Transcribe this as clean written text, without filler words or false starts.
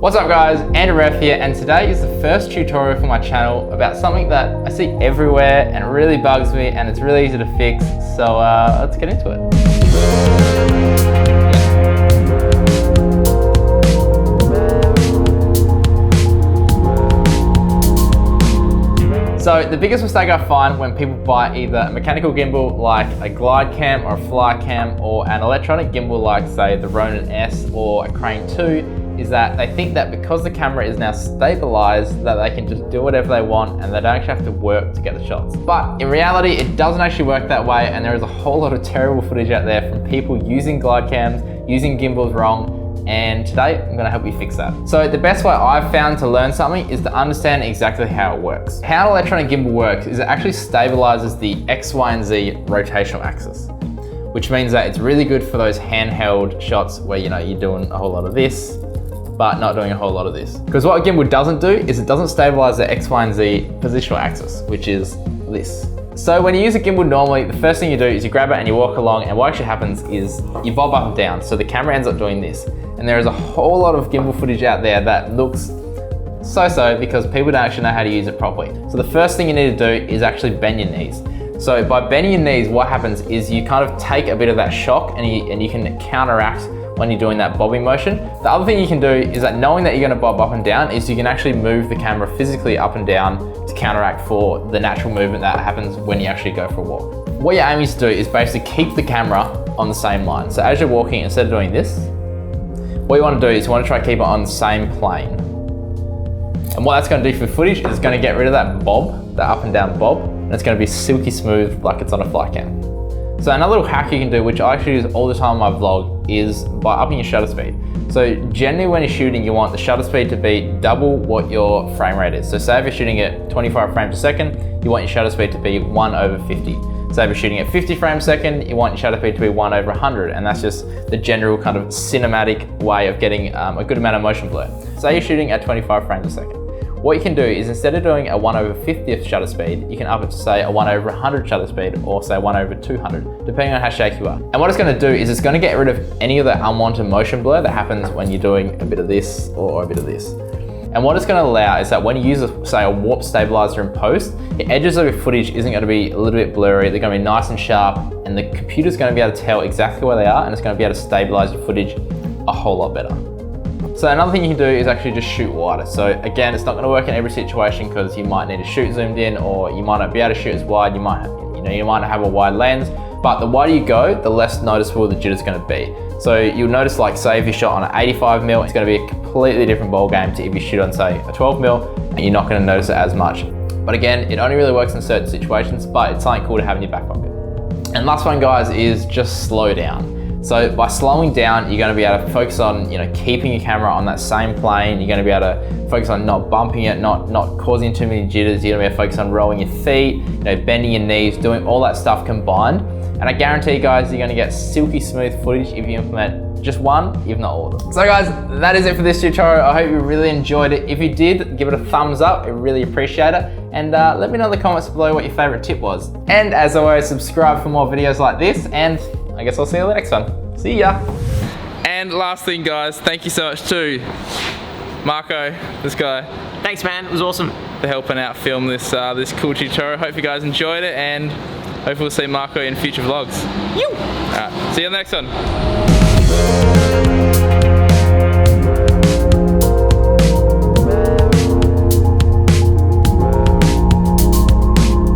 What's up guys, Andrew Ref here, and today is the first tutorial for my channel about something that I see everywhere and it really bugs me and it's really easy to fix, so let's get into it. So the biggest mistake I find when people buy either a mechanical gimbal like a glide cam or a fly cam or an electronic gimbal like say the Ronin S or a Crane 2 is that they think that because the camera is now stabilized that they can just do whatever they want and they don't actually have to work to get the shots. But in reality, it doesn't actually work that way, and there is a whole lot of terrible footage out there from people using glide cams, using gimbals wrong, and today I'm gonna help you fix that. So the best way I've found to learn something is to understand exactly how it works. How an electronic gimbal works is it actually stabilizes the X, Y, and Z rotational axis, which means that it's really good for those handheld shots where you're doing a whole lot of this, but not doing a whole lot of this. Because what a gimbal doesn't do is it doesn't stabilize the X, Y, and Z positional axis, which is this. So when you use a gimbal normally, the first thing you do is you grab it and you walk along, and what actually happens is you bob up and down. So the camera ends up doing this. And there is a whole lot of gimbal footage out there that looks so-so because people don't actually know how to use it properly. So the first thing you need to do is actually bend your knees. So by bending your knees, what happens is you kind of take a bit of that shock and you can counteract when you're doing that bobbing motion. The other thing you can do is that knowing that you're gonna bob up and down is you can actually move the camera physically up and down to counteract for the natural movement that happens when you actually go for a walk. What you're aiming to do is basically keep the camera on the same line. So as you're walking, instead of doing this, what you wanna do is you wanna try to keep it on the same plane. And what that's gonna do for footage is it's gonna get rid of that bob, that up and down bob, and it's gonna be silky smooth like it's on a fly cam. So another little hack you can do, which I actually use all the time in my vlog, is by upping your shutter speed. So generally when you're shooting, you want the shutter speed to be double what your frame rate is. So say if you're shooting at 25 frames a second, you want your shutter speed to be 1/50. So if you're shooting at 50 frames a second, you want your shutter speed to be 1/100. And that's just the general kind of cinematic way of getting a good amount of motion blur. Say you're shooting at 25 frames a second. What you can do is instead of doing a 1/50th shutter speed, you can up it to say a 1/100 shutter speed or say 1/200, depending on how shaky you are. And what it's gonna do is it's gonna get rid of any of the unwanted motion blur that happens when you're doing a bit of this or a bit of this. And what it's gonna allow is that when you use, say, a warp stabilizer in post, the edges of your footage isn't gonna be a little bit blurry, they're gonna be nice and sharp, and the computer's gonna be able to tell exactly where they are, and it's gonna be able to stabilize your footage a whole lot better. So another thing you can do is actually just shoot wider. So again, it's not gonna work in every situation because you might need to shoot zoomed in, or you might not be able to shoot as wide, you might not have a wide lens, but the wider you go, the less noticeable the jitter's gonna be. So you'll notice, like say if you shot on an 85mm, it's gonna be a completely different ball game to if you shoot on say a 12mm, and you're not gonna notice it as much. But again, it only really works in certain situations, but it's something cool to have in your back pocket. And last one guys is just slow down. So by slowing down, you're gonna be able to focus on keeping your camera on that same plane. You're gonna be able to focus on not bumping it, not causing too many jitters. You're gonna be able to focus on rolling your feet, bending your knees, doing all that stuff combined. And I guarantee you guys, you're gonna get silky smooth footage if you implement just one, if not all of them. So guys, that is it for this tutorial. I hope you really enjoyed it. If you did, give it a thumbs up. I really appreciate it. And let me know in the comments below what your favorite tip was. And as always, subscribe for more videos like this, and I guess I'll see you in the next one. See ya. And last thing guys, thank you so much to Marco, this guy. Thanks man, it was awesome. For helping out film this this cool tutorial. Hope you guys enjoyed it, and hopefully we'll see Marco in future vlogs. You. Alright, see you in the next one.